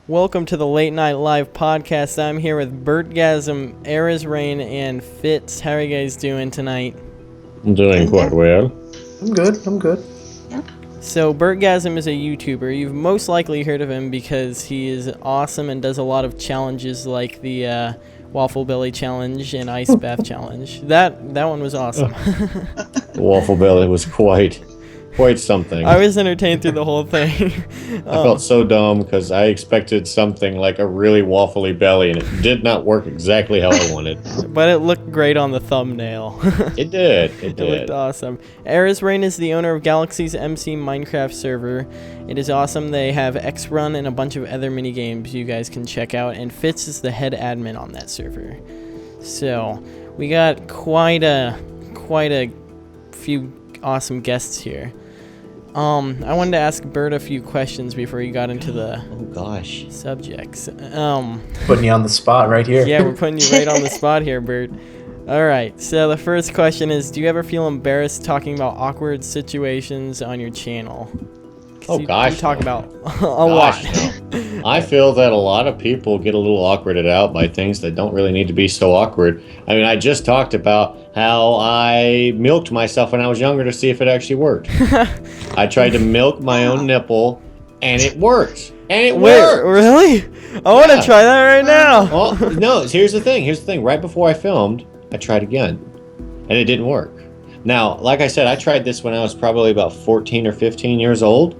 Welcome to the Late Night Live podcast. I'm here with Burtgasm, Arizrain, and Fitz. How are you guys doing tonight? I'm doing quite well. I'm good. So, Burtgasm is a YouTuber. You've most likely heard of him because he is awesome and does a lot of challenges like the Waffle Belly Challenge and Ice Bath Challenge. That one was awesome. The Waffle Belly was quite something. I was entertained through the whole thing. I felt so dumb because I expected something like a really waffly belly, and it did not work exactly how I wanted. But it looked great on the thumbnail. It did. It looked awesome. Arizrain is the owner of Galaxy's MC Minecraft server. It is awesome. They have X-Run and a bunch of other mini games you guys can check out. And Fitz is the head admin on that server. So we got quite a few awesome guests here. I wanted to ask Bert a few questions before you got into the subjects. Putting you on the spot right here. Yeah, we're putting you right on the spot here, Bert. All right, so the first question is, do you ever feel embarrassed talking about awkward situations on your channel? You talk about a lot. No. I feel that a lot of people get a little awkwarded out by things that don't really need to be so awkward. I mean, I just talked about how I milked myself when I was younger to see if it actually worked. I tried to milk my own nipple, and it worked. And it worked. Really? I want to try that right now. Well, no, here's the thing. Right before I filmed, I tried again, and it didn't work. Now, like I said, I tried this when I was probably about 14 or 15 years old.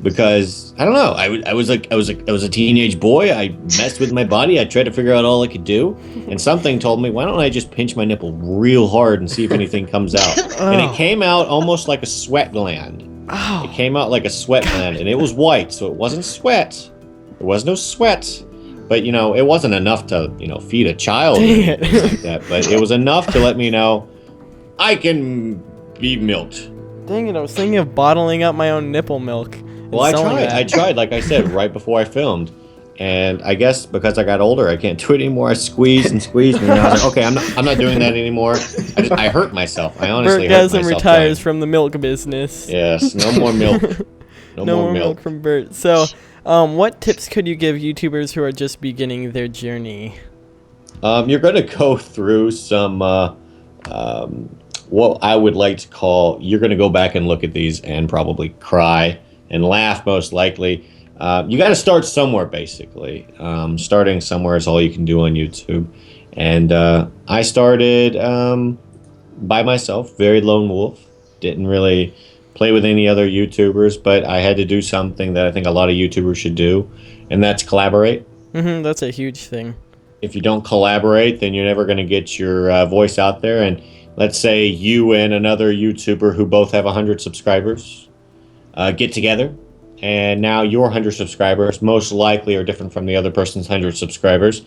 Because I don't know, I was a teenage boy. I messed with my body. I tried to figure out all I could do, and something told me, why don't I just pinch my nipple real hard and see if anything comes out? And it came out almost like a sweat gland. It came out like a sweat gland, and it was white, so it wasn't sweat. There was no sweat, but it wasn't enough to feed a child or anything like that. But it was enough to let me know I can be milked. Dang it! I was thinking of bottling up my own nipple milk. Well, I tried, like I said, right before I filmed. And I guess because I got older, I can't do it anymore. I squeezed, and I was like, okay, I'm not doing that anymore. I hurt myself. I honestly hurt myself. Burtgasm retires from the milk business. Yes, no more milk. No more milk from Bert. So, what tips could you give YouTubers who are just beginning their journey? You're going to go through some, what I would like to call, you're going to go back and look at these and probably cry. And laugh, most likely. You got to start somewhere, basically. Starting somewhere is all you can do on YouTube. And I started by myself, very lone wolf. Didn't really play with any other YouTubers, but I had to do something that I think a lot of YouTubers should do, and that's collaborate. That's a huge thing. If you don't collaborate, then you're never going to get your voice out there. And let's say you and another YouTuber who both have 100 subscribers get together, and now your 100 subscribers most likely are different from the other person's 100 subscribers,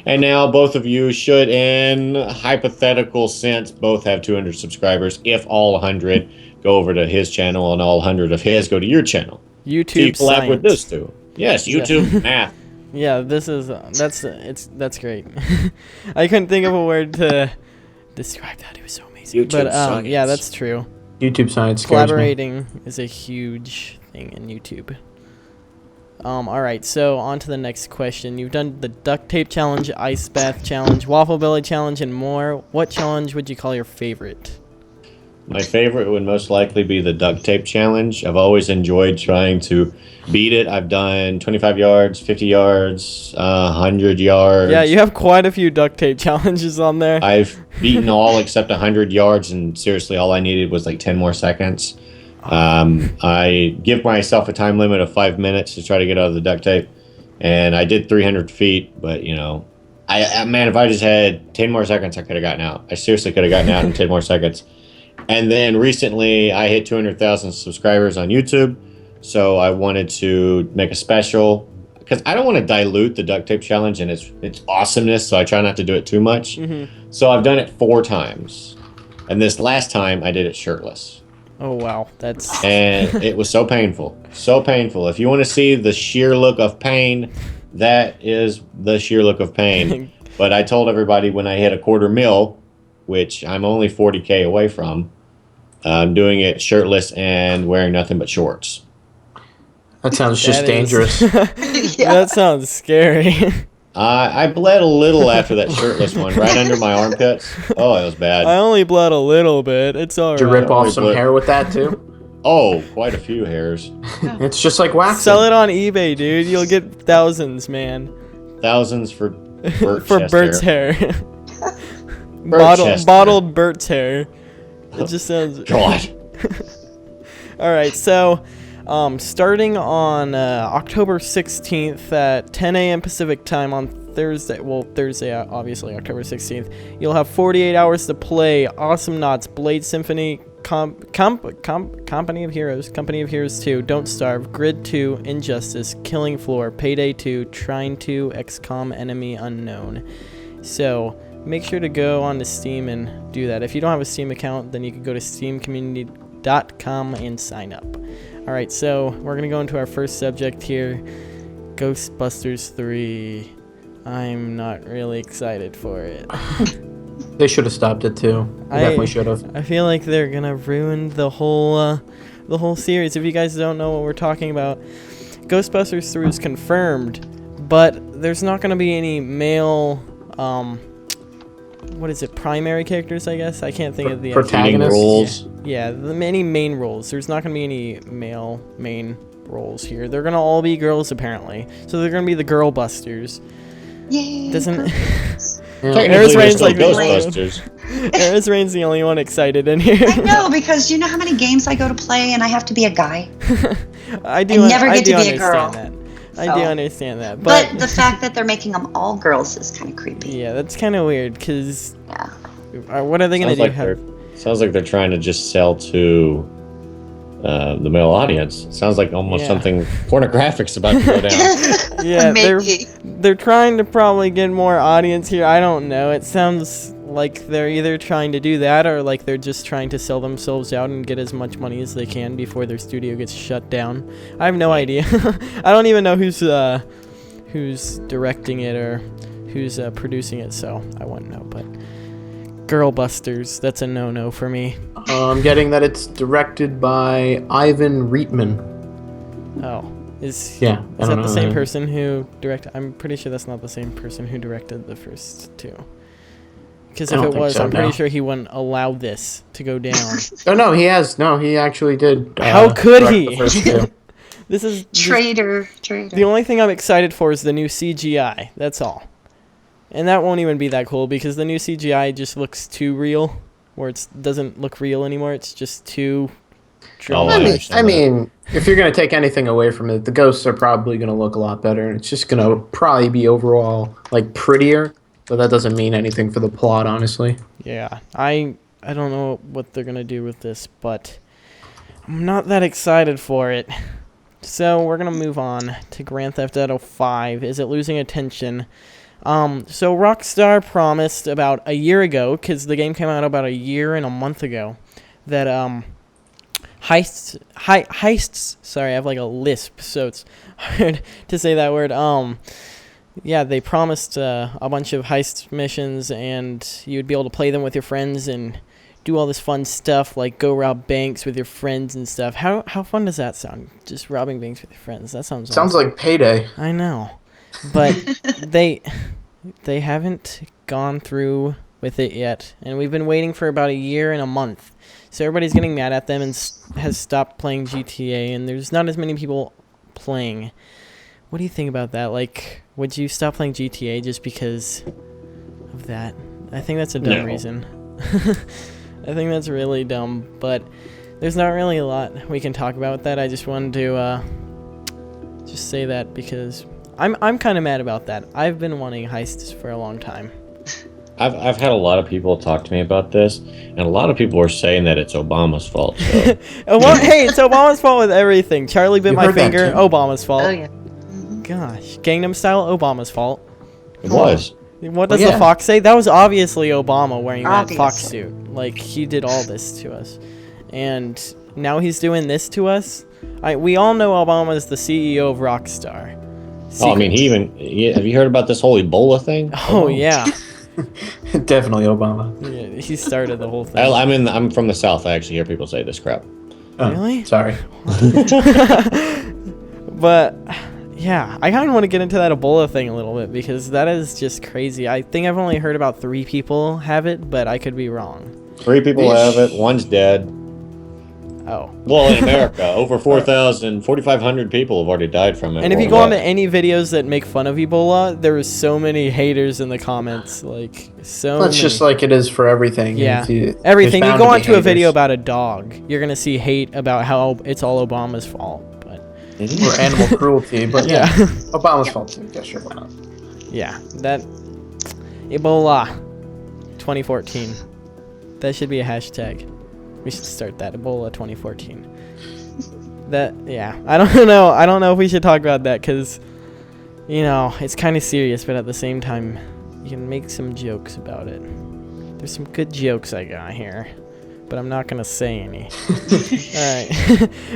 and now both of you should, in hypothetical sense, both have 200 subscribers if all 100 go over to his channel and all 100 of his go to your channel. YouTube so you collab with this too. Yes, YouTube math. Yeah, this is that's great. I couldn't think of a word to describe that. It was so amazing. YouTube science. Yeah, that's true. YouTube science scares Collaborating is a huge thing in YouTube. All right, so on to the next question. You've done the duct tape challenge, ice bath challenge, waffle belly challenge, and more. What challenge would you call your favorite? My favorite would most likely be the duct tape challenge. I've always enjoyed trying to beat it. I've done 25 yards, 50 yards, 100 yards. Yeah, you have quite a few duct tape challenges on there. I've beaten all except 100 yards, and seriously, all I needed was like 10 more seconds. I give myself a time limit of 5 minutes to try to get out of the duct tape, and I did 300 feet, but man, if I just had 10 more seconds, I could have gotten out. I seriously could have gotten out in 10 more seconds. And then recently, I hit 200,000 subscribers on YouTube, so I wanted to make a special, because I don't want to dilute the duct tape challenge and its awesomeness, so I try not to do it too much. So I've done it 4 times, and this last time I did it shirtless. Oh wow, and it was so painful, so painful. If you want to see the sheer look of pain, that is the sheer look of pain. But I told everybody when I hit a 250,000, which I'm only 40K away from, I'm doing it shirtless and wearing nothing but shorts. That sounds just dangerous. That sounds scary. I bled a little after that shirtless one, right under my armpits. Oh, it was bad. I only bled a little bit. It's all right. Did you rip off some hair with that too? Oh, quite a few hairs. It's just like waxing. Sell it on eBay, dude. You'll get thousands, man. Thousands for Bert for Bert's hair. Bottled Bert's hair. It just sounds. God. All right, so starting on October 16th at 10 a.m. Pacific time on Thursday, obviously October 16th, you'll have 48 hours to play Awesome Knots, Blade Symphony, Company of Heroes 2, Don't Starve, Grid 2, Injustice, Killing Floor, Payday 2, Trine 2, XCOM Enemy Unknown. So make sure to go on to Steam and do that. If you don't have a Steam account, then you can go to steamcommunity.com and sign up. Alright, so we're going to go into our first subject here, Ghostbusters 3. I'm not really excited for it. They should have stopped it too. They definitely should have. I feel like they're going to ruin the whole series. If you guys don't know what we're talking about, Ghostbusters 3 is confirmed, but there's not going to be any male primary characters, I guess? I can't think of the protagonist roles. Yeah, the many main roles. There's not going to be any male main roles here. They're going to all be girls, apparently. So they're going to be the Girl Busters. Yay! Doesn't... Arizrain's like Ghostbusters. Arizrain's the only one excited in here. I know, because you know how many games I go to play and I have to be a guy? I never get to be a girl. I do understand that. But the fact that they're making them all girls is kind of creepy. Yeah, that's kind of weird, because... Yeah. What are they going to do? Sounds like they're trying to just sell to the male audience. Sounds like almost something pornographic's about to go down. Yeah, they're trying to probably get more audience here. I don't know. It sounds like they're either trying to do that or like they're just trying to sell themselves out and get as much money as they can before their studio gets shut down. I have no idea. I don't even know who's directing it or who's producing it, so I wouldn't know. But Girl Busters, that's a no-no for me. I'm getting that it's directed by Ivan Reitman. Oh. Is that the same person who directed? I'm pretty sure that's not the same person who directed the first two. Because if it was, I'm pretty sure he wouldn't allow this to go down. Oh, no, he has. No, he actually did. How could he? This is... Traitor. The only thing I'm excited for is the new CGI. That's all. And that won't even be that cool because the new CGI just looks too real. Or it doesn't look real anymore. It's just too... I mean, if you're going to take anything away from it, the ghosts are probably going to look a lot better. And it's just going to probably be overall, like, prettier. But that doesn't mean anything for the plot, honestly. Yeah, I don't know what they're going to do with this, but I'm not that excited for it. So we're going to move on to Grand Theft Auto 5. Is it losing attention? So Rockstar promised about a year ago, because the game came out about a year and a month ago, that heists, sorry, I have like a lisp, so it's hard to say that word. Yeah, they promised a bunch of heist missions, and you'd be able to play them with your friends and do all this fun stuff, like go rob banks with your friends and stuff. How fun does that sound? Just robbing banks with your friends. That sounds awesome. Like Payday. I know, but they haven't gone through with it yet, and we've been waiting for about a year and a month. So everybody's getting mad at them and has stopped playing GTA, and there's not as many people playing. What do you think about that? Like, would you stop playing GTA just because of that? I think that's a dumb reason. I think that's really dumb, but there's not really a lot we can talk about with that. I just wanted to just say that because I'm kind of mad about that. I've been wanting heists for a long time. I've had a lot of people talk to me about this, and a lot of people are saying that it's Obama's fault. So. Hey, it's Obama's fault with everything. Charlie bit my finger, Obama's fault. Oh, yeah. Gosh, Gangnam Style, Obama's fault. It was. What does the fox say? That was obviously Obama wearing that fox suit. Like, he did all this to us. And now he's doing this to us? We all know Obama is the CEO of Rockstar. Oh, I mean, have you heard about this whole Ebola thing? Oh, yeah. Definitely Obama. Yeah, he started the whole thing. I'm from the South. I actually hear people say this crap. Oh, really? Sorry. But yeah, I kind of want to get into that Ebola thing a little bit because that is just crazy. I think I've only heard about 3 people have it, but I could be wrong. 3 people have it. 1's dead. Oh. Well, in America, over 4,500 people have already died from it. And if you go on to any videos that make fun of Ebola, there was so many haters in the comments. Like, so That's many. just like it is for everything. Yeah. There's Everything. You bound go to be onto a video haters. about a dog, you're going to see hate about how it's all Obama's fault. But Or animal cruelty, but yeah. Obama's fault too. Yeah, sure, why not? Yeah. That Ebola 2014. That should be a hashtag. We should start that. Ebola 2014. That, yeah. I don't know. I don't know if we should talk about that because, you know, it's kind of serious, but at the same time, you can make some jokes about it. There's some good jokes I got here, but I'm not going to say any. All right.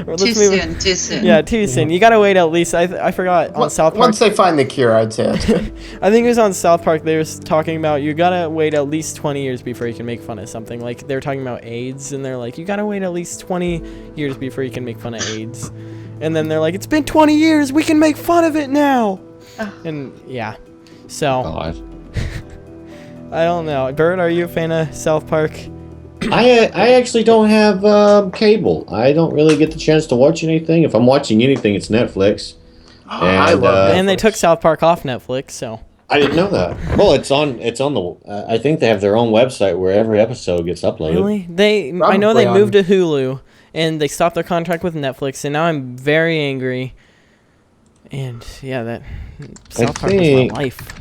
Well, Too soon. Yeah, too soon. You got to wait at least. I forgot on South Park. Once they find the cure, I'd say that's good. I think it was on South Park. They were talking about you gotta wait at least 20 years before you can make fun of something. Like they were talking about AIDS, and they're like, you gotta wait at least 20 years before you can make fun of AIDS. And then they're like, it's been 20 years, we can make fun of it now. And yeah, so God. I don't know. Bert, are you a fan of South Park? I actually don't have cable. I don't really get the chance to watch anything. If I'm watching anything, it's Netflix. I love And they took South Park off Netflix, so. I didn't know that. Well, it's on the. I think they have their own website where every episode gets uploaded. Really? I know they moved to Hulu, and they stopped their contract with Netflix, and now I'm very angry. And yeah, that South Park was my life.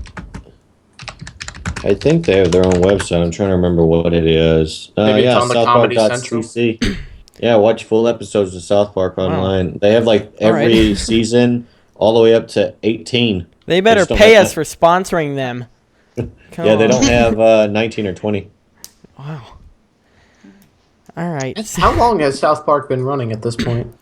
I think they have their own website. I'm trying to remember what it is. Maybe it's on the Comedy Central. CC. Yeah, watch full episodes of South Park online. They have like every season all the way up to 18. They better pay us for sponsoring them. Yeah, they don't have 19 or 20. Wow. All right. How long has South Park been running at this point?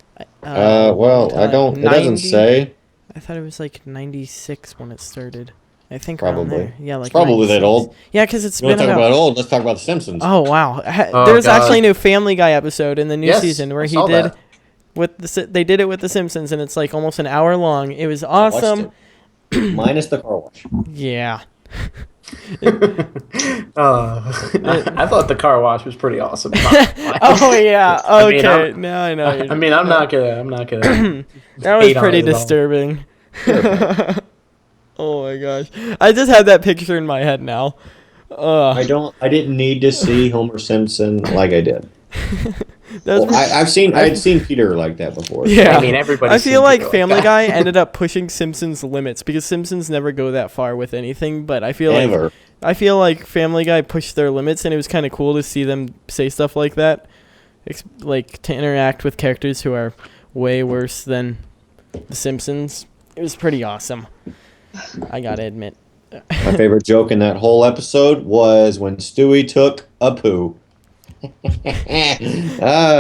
Well, I don't. It doesn't say. I thought it was like 96 when it started. I think Probably. around there. Yeah, like it's probably 96. that old. Yeah, because it's You been want to talk about old? Let's talk about The Simpsons. Oh wow! Oh, There's God. actually a new Family Guy episode in the new season where I he saw did that. with they did it with The Simpsons, and it's like almost an hour long. It was I watched awesome. it. Minus the car wash. Yeah. I thought the car wash was pretty awesome. Oh yeah. Okay. Now I know. I mean, I'm not gonna. That was hate on pretty it at all. disturbing. Oh my gosh! I just had that picture in my head now. I didn't need to see Homer Simpson like I did. That's Well, I'd seen Peter like that before. Yeah, I mean, everybody. I feel like Family Guy ended up pushing Simpsons' limits because Simpsons never go that far with anything. But I feel like Family Guy pushed their limits, and it was kind of cool to see them say stuff like that, like to interact with characters who are way worse than the Simpsons. It was pretty awesome. I gotta admit. My favorite joke in that whole episode was when Stewie took a poo.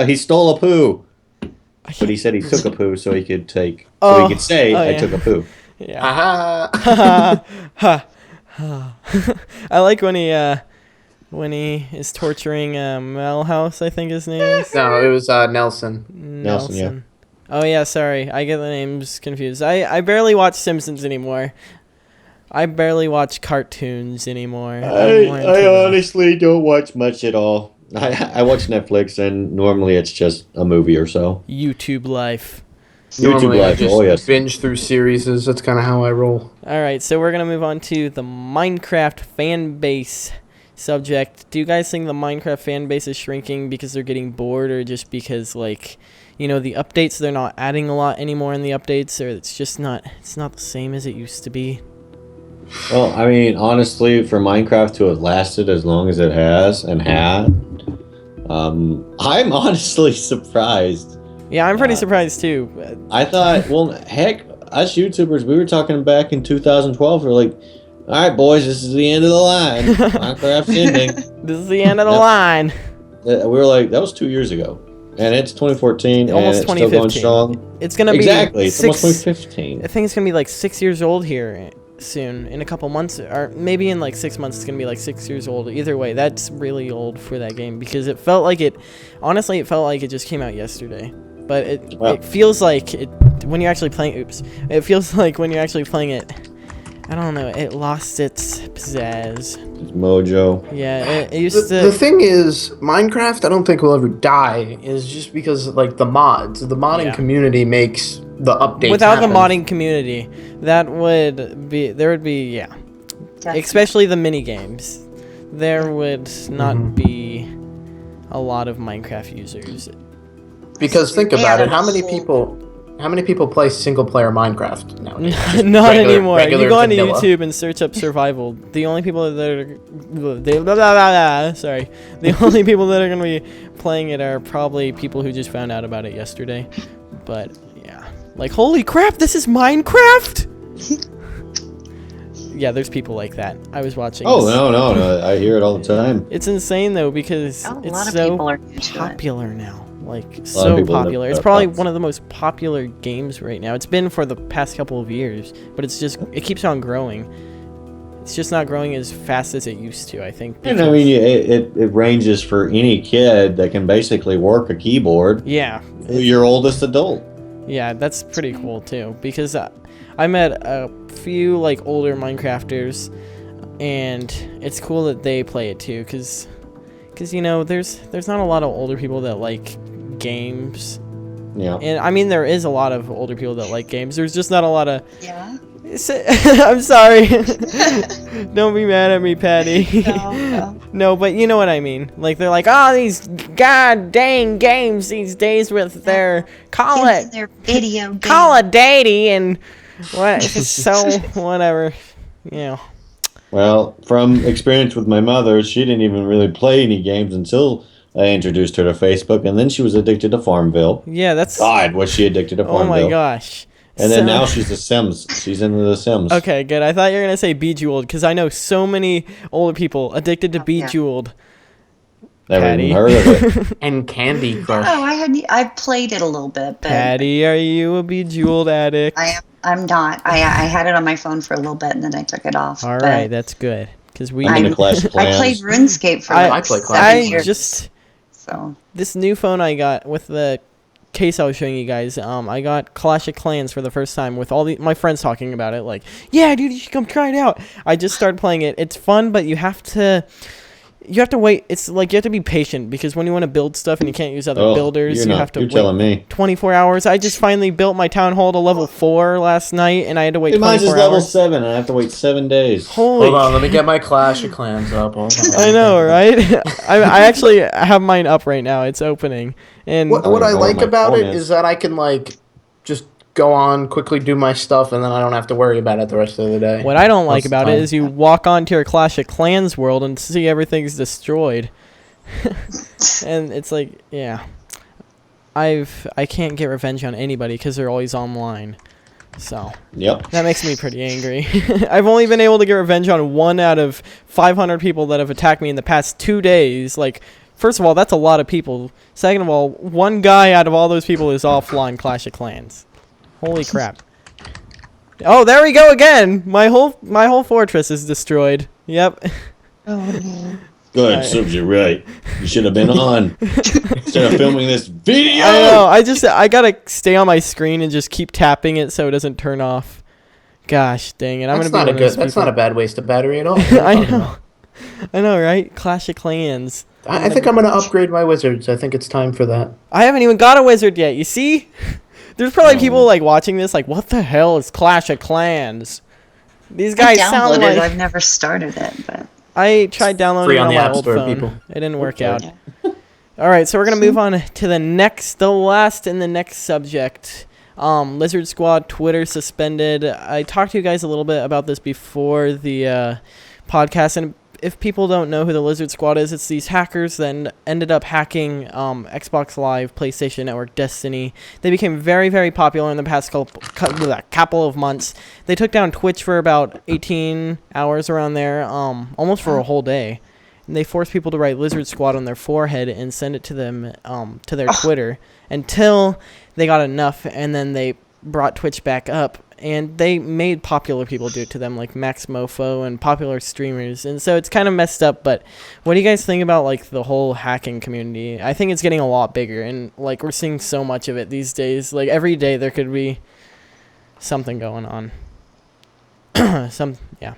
He stole a poo. But he said he took a poo so he could say, I took a poo. Yeah. I like when he is torturing Melhouse, I think his name is. No, it was Nelson. Nelson, yeah. Oh yeah, sorry. I get the names confused. I barely watch Simpsons anymore. I barely watch cartoons anymore. I honestly don't watch much at all. I watch Netflix, and normally it's just a movie or so. YouTube life. Normally, I just yes. binge through series. That's kind of how I roll. All right, so we're going to move on to the Minecraft fan base subject. Do you guys think the Minecraft fan base is shrinking because they're getting bored, or just because, like, you know, the updates, they're not adding a lot anymore in the updates, or it's just not the same as it used to be? Well, I mean, honestly, for Minecraft to have lasted as long as it has and had, I'm honestly surprised. Yeah, I'm pretty surprised too. I thought, well, heck, us YouTubers, we were talking back in 2012. We're like, all right, boys, this is the end of the line. Minecraft's ending. This is the end of the line. We were like, that was 2 years ago. And it's 2014, Almost and it's 2015. still going strong. It's going to be Exactly, it's almost 2015. I think it's going to be like 6 years old here soon, in a couple months, or maybe in like 6 months it's going to be like 6 years old. Either way, that's really old for that game, because it felt like it just came out yesterday. but it Well. it feels like it when you're actually playing. Oops, it feels like when you're actually playing it. I don't know. It lost its pizzazz. It's Mojo. Yeah, it used The to. thing is, Minecraft, I don't think will ever die. Is just because like the modding Yeah. community makes the updates. Without happen. the modding community, there would be Definitely. especially the mini games. There would not Mhm. be a lot of Minecraft users. Because think Yeah, about it, that's how many people play single player Minecraft nowadays? Just Not regular- anymore. regular You go onto vanilla. YouTube and search up survival. The only people that are sorry. The only people that are gonna be playing it are probably people who just found out about it yesterday. But yeah, like holy crap, this is Minecraft. Yeah, there's people like that. I was watching. Oh this. no! I hear it all the time. It's insane though because Oh, a it's lot of so people are into it. popular now. Like of so people are- popular. It's probably one of the most popular games right now. It's been for the past couple of years, but it keeps on growing. It's just not growing as fast as it used to, I think. And I mean, it ranges for any kid that can basically work a keyboard. Yeah, Your oldest adult. yeah, that's pretty cool too. Because I met a few like older Minecrafters, and it's cool that they play it too. Because you know, there's not a lot of older people that like games. Yeah. And I mean, there is a lot of older people that like games. There's just not a lot of. Yeah. I'm sorry. Don't be mad at me, Patty. No. No, but you know what I mean. Like they're like, oh, these god dang games these days with their call Kids it in their video games. Call of Duty and what? It's so whatever. You know. Well, from experience with my mother, she didn't even really play any games until I introduced her to Facebook, and then she was addicted to Farmville. Yeah, that's. God, was she addicted to Oh Farmville? my gosh. And then So- now she's the Sims. She's into the Sims. Okay, good. I thought you were gonna say Bejeweled because I know so many older people addicted to Oh, yeah. Bejeweled. Never Patty. even heard of it. And Candy Crush. Oh, I played it a little bit, but Patty, are you a Bejeweled addict? I'm not. I had it on my phone for a little bit and then I took it off. All but right, that's good because we. I'm into Clash of I played Clans. RuneScape for I- like I play 7 Clash. years. just So this new phone I got with the case I was showing you guys. I got Clash of Clans for the first time with all my friends talking about it. Like, yeah, dude, you should come try it out. I just started playing it. It's fun, but you have to wait. It's like you have to be patient because when you want to build stuff and you can't use other builders, you have to You're wait telling me. 24 hours. I just finally built my town hall to level 4 last night, and I had to wait Dude, mine's 24 is level hours. 7, and I have to wait 7 days. Holy! Hold on, let me get my Clash of Clans up. Hold on. I know, right? I actually have mine up right now. It's opening, and What I know like what my about phone it is. is that I can like just go on, quickly do my stuff, and then I don't have to worry about it the rest of the day. what I don't like Most of the about it time. is you walk onto your Clash of Clans world and see everything's destroyed, and it's like, yeah, I can't get revenge on anybody because they're always online, so Yep. that makes me pretty angry. I've only been able to get revenge on 1 out of 500 people that have attacked me in the past 2 days. Like, first of all, that's a lot of people. Second of all, 1 guy out of all those people is offline Clash of Clans. Holy crap. Oh, there we go again. My whole fortress is destroyed. Yep. Good, Alright. serves you right. You should have been on instead of filming this video. I know. I gotta stay on my screen and just keep tapping it so it doesn't turn off. Gosh, dang it! I'm That's gonna not be a good. That's not a bad waste of battery at all. I know. I know, right? Clash of Clans. I think I'm gonna upgrade my wizards. I think it's time for that. I haven't even got a wizard yet. You see? There's probably people like watching this, like, what the hell is Clash of Clans? These I guys sound downloaded it. like. I've never started it, but I tried downloading Free it on on the my App old Store, phone. people. It didn't work out. yeah. All right, so we're gonna move on to the last and the next subject. Lizardsquad Twitter suspended. I talked to you guys a little bit about this before the podcast, and if people don't know who the Lizardsquad is, it's these hackers that ended up hacking Xbox Live, PlayStation Network, Destiny. They became very, very popular in the past couple of months. They took down Twitch for about 18 hours around there, almost for a whole day. And they forced people to write Lizardsquad on their forehead and send it to them to their Twitter until they got enough, and then they brought Twitch back up. and they made popular people do it to them, like Max Mofo and popular streamers, and so it's kind of messed up. But what do you guys think about like the whole hacking community? I think it's getting a lot bigger, and like we're seeing so much of it these days. Like every day there could be something going on.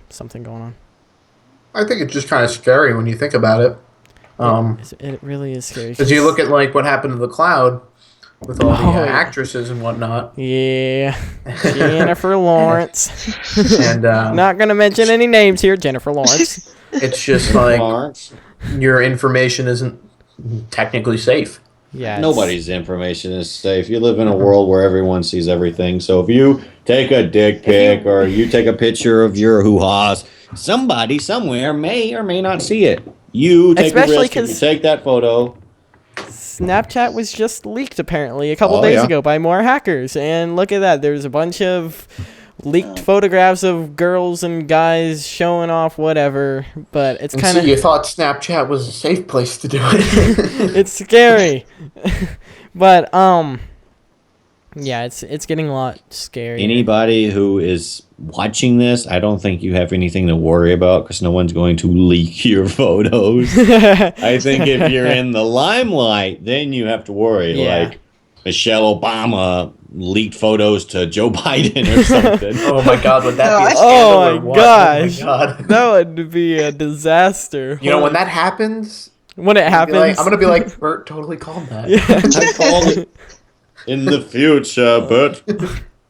Something going on. I think it's just kind of scary when you think about it. It really is scary. Because you look at like what happened to the cloud with all the actresses and whatnot. Yeah, Jennifer Lawrence. And not gonna mention any names here, Jennifer Lawrence. It's just like your information isn't technically safe. Yeah, nobody's information is safe. You live in a world where everyone sees everything. So if you take a dick pic or you take a picture of your hoo-haws, somebody somewhere may or may not see it. You take a risk if you take that photo. Snapchat was just leaked apparently a couple days ago by more hackers, and look at that. There's a bunch of leaked photographs of girls and guys showing off whatever, but it's kind of... So you thought Snapchat was a safe place to do it. It's scary. But, yeah, it's getting a lot scary. Anybody who is watching this, I don't think you have anything to worry about because no one's going to leak your photos. I think if you're in the limelight, then you have to worry. Yeah. Like Michelle Obama leaked photos to Joe Biden or something. Oh my God, would that be a scandal? Oh my gosh. Oh my God. That would be a disaster. You know, when that happens... When it happens... I'm going to be like, Bert totally called that. Yeah. I called it in the future, Bert.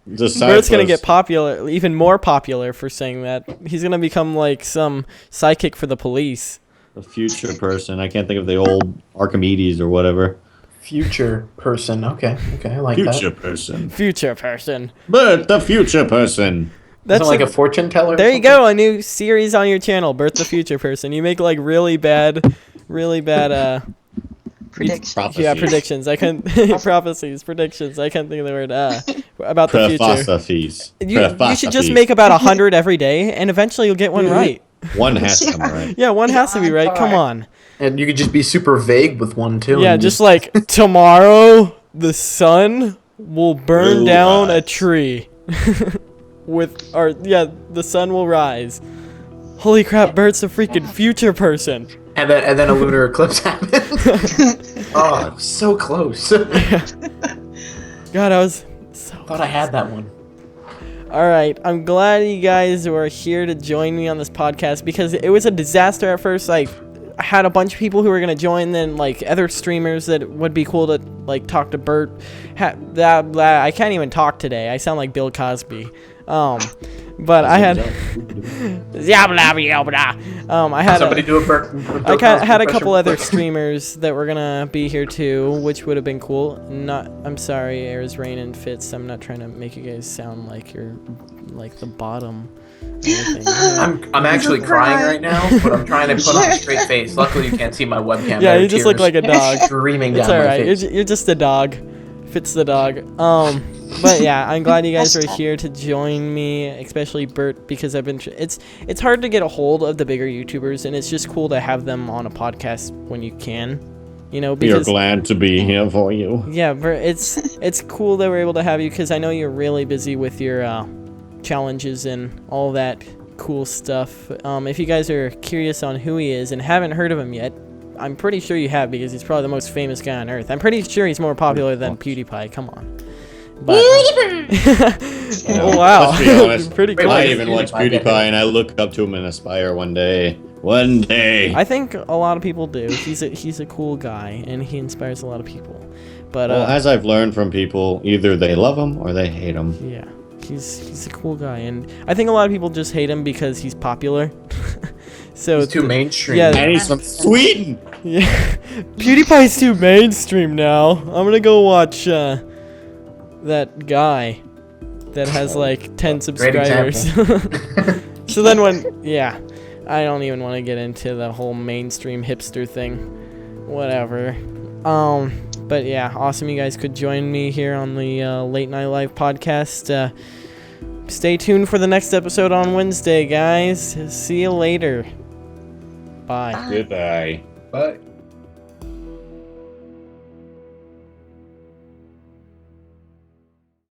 Bert's going to get popular, even more popular for saying that. He's going to become like some sidekick for the police. A future person. I can't think of the old Archimedes or whatever. Future person. Okay, I like that. Future person. Future person. Bert, the future person. That's like a fortune teller. There you go, a new series on your channel, Bert the Future Person. You make like really bad predictions. Yeah, predictions. I couldn't prophecies, predictions. I can't think of the word about the future. You should just make about 100 every day, and eventually you'll get one right. One has to be right. Yeah, one has to be right. Come on. And you could just be super vague with one too. Yeah, just like tomorrow the sun will burn down a tree. The sun will rise. Holy crap, Bert's a freaking future person. And then a lunar eclipse happened. Oh, so close. God, I was so thought I had that one. Alright, I'm glad you guys were here to join me on this podcast because it was a disaster at first. Like, I had a bunch of people who were going to join, then like other streamers that would be cool to like talk to Bert. I can't even talk today. I sound like Bill Cosby. But I had Somebody do a Bert. I had a couple other streamers that were gonna be here too, which would have been cool. I'm sorry, Arizrain and Fitz. I'm not trying to make you guys sound like you're like the bottom. I'm actually crying right now, but I'm trying to put on a straight face. Luckily, you can't see my webcam. Yeah, you just look like a dog. Screaming down it's all right. my face. You're just a dog. Fitz the dog. But yeah, I'm glad you guys are here to join me, especially Bert, because I've been. It's hard to get a hold of the bigger YouTubers, and it's just cool to have them on a podcast when you can. You know, because we're glad to be here for you. Yeah, Bert, it's cool that we're able to have you because I know you're really busy with your challenges and all that cool stuff. If you guys are curious on who he is and haven't heard of him yet, I'm pretty sure you have because he's probably the most famous guy on earth. I'm pretty sure he's more popular than PewDiePie. Come on. But, oh, wow. Let's be honest. Pretty cool. I even watch PewDiePie and I look up to him and aspire one day. One day. I think a lot of people do. He's a cool guy and he inspires a lot of people. But well, as I've learned from people, either they love him or they hate him. Yeah. He's a cool guy, and I think a lot of people just hate him because he's popular. So he's too mainstream. Yeah, and he's from Sweden. Yeah, PewDiePie's too mainstream now. I'm gonna go watch that guy that has like 10 subscribers. So then I don't even want to get into the whole mainstream hipster thing. Whatever. But yeah, awesome you guys could join me here on the Late Night Live podcast. Stay tuned for the next episode on Wednesday, guys. See you later. Bye. Goodbye. Bye.